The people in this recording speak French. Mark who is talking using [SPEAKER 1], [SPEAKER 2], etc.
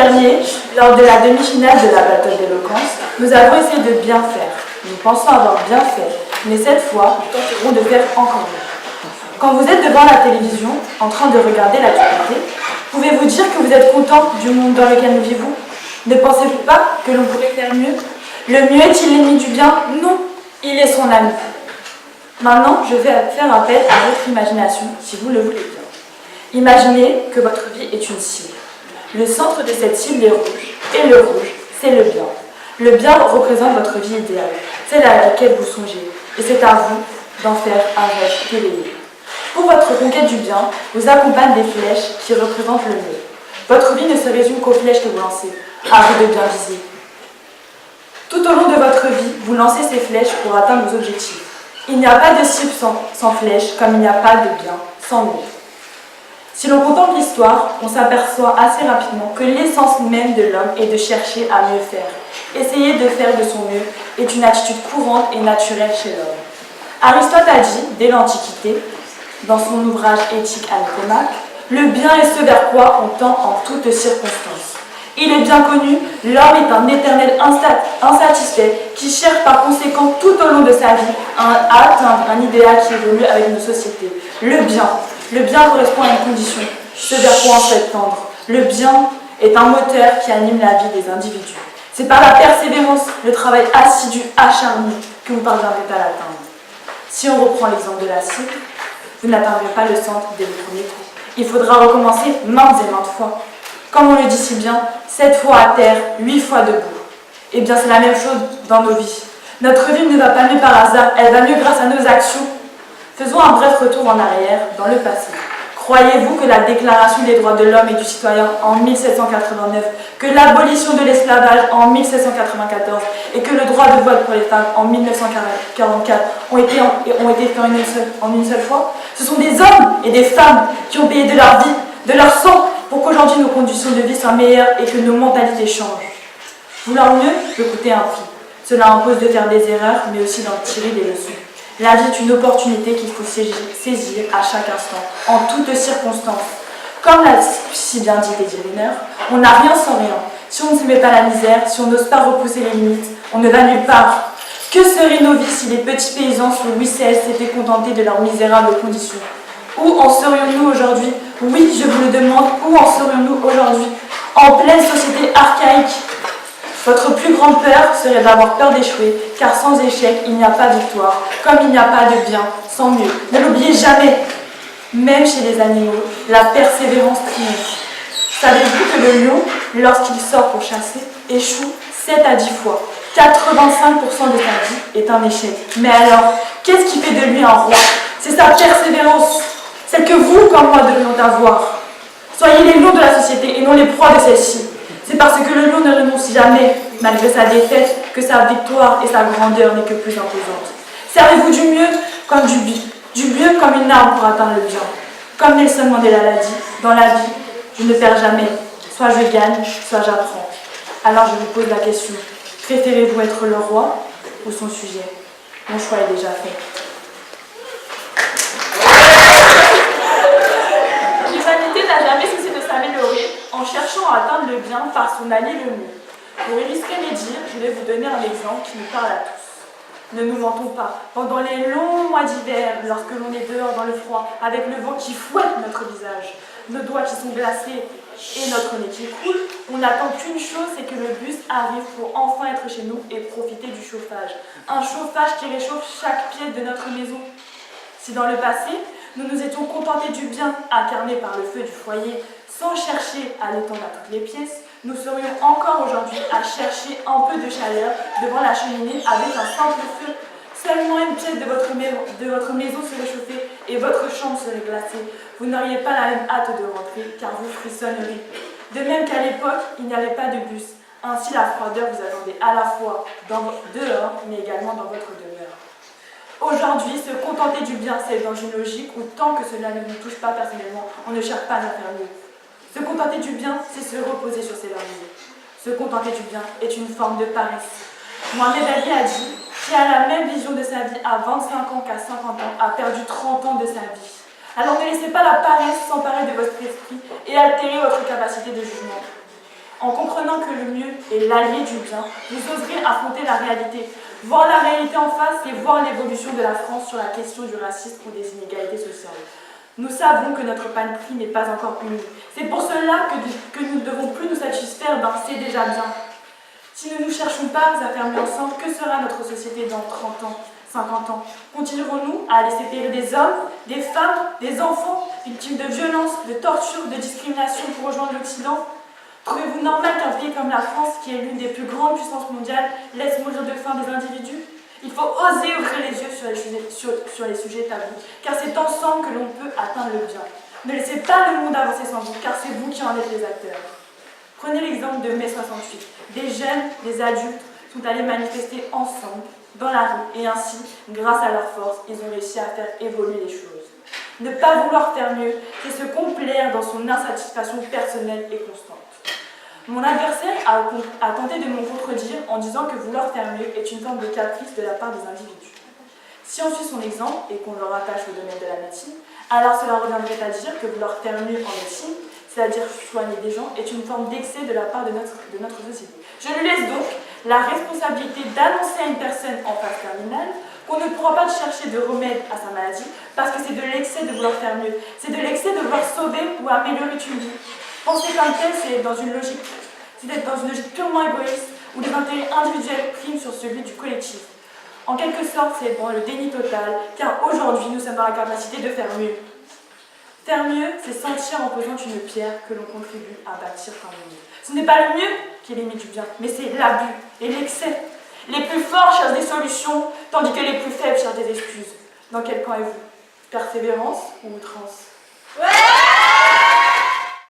[SPEAKER 1] dernier, lors de la demi-finale de la bataille d'éloquence, nous avons essayé de bien faire. Nous pensons avoir bien fait, mais cette fois, nous tenterons de faire encore mieux. Quand vous êtes devant la télévision, en train de regarder l'actualité, pouvez-vous dire que vous êtes content du monde dans lequel nous vivons? Ne pensez-vous pas que l'on pourrait faire mieux? Le mieux est-il l'ennemi du bien? Non, il est son ami. Maintenant, je vais faire appel à votre imagination, si vous le voulez bien. Imaginez que votre vie est une cible. Le centre de cette cible est rouge, et le rouge, c'est le bien. Le bien représente votre vie idéale, celle à laquelle vous songez, et c'est à vous d'en faire un rêve éveillé. Pour votre conquête du bien, vous accompagnent des flèches qui représentent le mieux. Votre vie ne se résume qu'aux flèches que vous lancez, à vous de bien viser. Tout au long de votre vie, vous lancez ces flèches pour atteindre vos objectifs. Il n'y a pas de cible sans flèche, comme il n'y a pas de bien sans mieux. Si l'on contemple l'histoire, on s'aperçoit assez rapidement que l'essence même de l'homme est de chercher à mieux faire. Essayer de faire de son mieux est une attitude courante et naturelle chez l'homme. Aristote a dit, dès l'Antiquité, dans son ouvrage Éthique à Nicomachie, le bien est ce vers quoi on tend en toutes circonstances. Il est bien connu, l'homme est un éternel insatisfait qui cherche par conséquent tout au long de sa vie à atteindre un idéal qui évolue avec nos sociétés. Le bien. Le bien correspond à une condition, ce vers quoi on souhaite tendre. Le bien est un moteur qui anime la vie des individus. C'est par la persévérance, le travail assidu, acharné, que vous parviendrez à l'atteindre. Si on reprend l'exemple de la cible, vous n'atteindrez pas le centre dès le premier coup. Il faudra recommencer maintes et maintes fois. Comme on le dit si bien, 7 fois à terre, 8 fois debout. Eh bien, c'est la même chose dans nos vies. Notre vie ne va pas mieux par hasard, elle va mieux grâce à nos actions. Faisons un bref retour en arrière, dans le passé. Croyez-vous que la Déclaration des droits de l'homme et du citoyen en 1789, que l'abolition de l'esclavage en 1794 et que le droit de vote pour les femmes en 1944 ont été faits en une seule fois? Ce sont des hommes et des femmes qui ont payé de leur vie, de leur sang, pour qu'aujourd'hui nos conditions de vie soient meilleures et que nos mentalités changent. Vouloir mieux peut coûter un prix. Cela impose de faire des erreurs, mais aussi d'en tirer des leçons. La vie est une opportunité qu'il faut saisir à chaque instant, en toutes circonstances. Comme l'a si bien dit Teddy Riner, on n'a rien sans rien. Si on ne se met pas la misère, si on n'ose pas repousser les limites, on ne va nulle part. Que seraient nos vies si les petits paysans sous Louis XVI s'étaient contentés de leurs misérables conditions? Où en serions-nous aujourd'hui? Oui, je vous le demande, où en serions-nous aujourd'hui? En pleine société archaïque. Votre plus grande peur serait d'avoir peur d'échouer, car sans échec, il n'y a pas de victoire, comme il n'y a pas de bien sans mieux. Ne l'oubliez jamais. Même chez les animaux, la persévérance triomphe. Savez-vous que le lion, lorsqu'il sort pour chasser, échoue 7 à 10 fois? 85% de sa vie est un échec. Mais alors, qu'est-ce qui fait de lui un roi? C'est sa persévérance, celle que vous, comme moi, devrions avoir. Soyez les lions de la société et non les proies de celle-ci. C'est parce que le lion ne renonce jamais, malgré sa défaite, que sa victoire et sa grandeur n'est que plus imposante. Servez-vous du mieux comme du mieux comme une arme pour atteindre le bien. Comme Nelson Mandela l'a dit, dans la vie, je ne perds jamais. Soit je gagne, soit j'apprends. Alors je vous pose la question, préférez-vous être le roi ou son sujet? Mon choix est déjà fait. L'humanité n'a jamais cessé de s'améliorer en cherchant à atteindre le bien par son allié le mieux. Pour illustrer mes dires, je vais vous donner un exemple qui nous parle à tous. Ne nous mentons pas. Pendant les longs mois d'hiver, lorsque l'on est dehors dans le froid, avec le vent qui fouette notre visage, nos doigts qui sont glacés et notre nez qui coule, on n'attend qu'une chose, c'est que le bus arrive pour enfin être chez nous et profiter du chauffage. Un chauffage qui réchauffe chaque pièce de notre maison. Si dans le passé, nous nous étions contentés du bien incarné par le feu du foyer, sans chercher à l'étendre à toutes les pièces, nous serions encore aujourd'hui à chercher un peu de chaleur devant la cheminée avec un simple feu. Seulement une pièce de votre maison serait chauffée et votre chambre serait glacée. Vous n'auriez pas la même hâte de rentrer car vous frissonneriez. De même qu'à l'époque, il n'y avait pas de bus. Ainsi, la froideur vous attendait à la fois dehors, mais également dans votre demeure. Aujourd'hui, se contenter du bien, c'est dans une logique où tant que cela ne nous touche pas personnellement, on ne cherche pas à faire mieux. Se contenter du bien, c'est se reposer sur ses lauriers. Se contenter du bien est une forme de paresse. Mohamed Ali a dit « Qui a la même vision de sa vie à 25 ans qu'à 50 ans a perdu 30 ans de sa vie. » Alors ne laissez pas la paresse s'emparer de votre esprit et altérer votre capacité de jugement. En comprenant que le mieux est l'allié du bien, vous oserez affronter la réalité, voir la réalité en face et voir l'évolution de la France sur la question du racisme ou des inégalités sociales. Nous savons que notre panoplie n'est pas encore unie. C'est pour cela que nous ne devons plus nous satisfaire d'un c'est déjà bien. Si nous ne cherchons pas à faire mieux ensemble, que sera notre société dans 30 ans, 50 ans? Continuerons-nous à laisser périr des hommes, des femmes, des enfants, victimes de violences, de tortures, de discrimination pour rejoindre l'Occident? Trouvez-vous normal qu'un pays comme la France, qui est l'une des plus grandes puissances mondiales, laisse mourir de faim des individus? Il faut oser ouvrir les yeux sur les sujets tabous, car c'est ensemble que l'on peut atteindre le bien. Ne laissez pas le monde avancer sans vous, car c'est vous qui en êtes les acteurs. Prenez l'exemple de mai 68. Des jeunes, des adultes sont allés manifester ensemble dans la rue et ainsi, grâce à leur force, ils ont réussi à faire évoluer les choses. Ne pas vouloir faire mieux, c'est se complaire dans son insatisfaction personnelle et constante. Mon adversaire a tenté de me contredire en disant que vouloir faire mieux est une forme de caprice de la part des individus. Si on suit son exemple et qu'on le rattache au domaine de la médecine, alors cela reviendrait à dire que vouloir faire mieux en médecine, c'est-à-dire soigner des gens, est une forme d'excès de la part de notre société. Je lui laisse donc la responsabilité d'annoncer à une personne en phase terminale qu'on ne pourra pas chercher de remède à sa maladie parce que c'est de l'excès de vouloir faire mieux, c'est de l'excès de vouloir sauver ou améliorer une vie. Penser comme tel, c'est d'être dans une logique purement égoïste où les intérêts individuels priment sur celui du collectif. En quelque sorte, c'est dans le déni total, car aujourd'hui, nous sommes dans la capacité de faire mieux. Faire mieux, c'est sentir en posant une pierre que l'on contribue à bâtir un mieux. Ce n'est pas le mieux qui est l'ennemi du bien, mais c'est l'abus et l'excès. Les plus forts cherchent des solutions, tandis que les plus faibles cherchent des excuses. Dans quel camp êtes-vous? Persévérance ou outrance?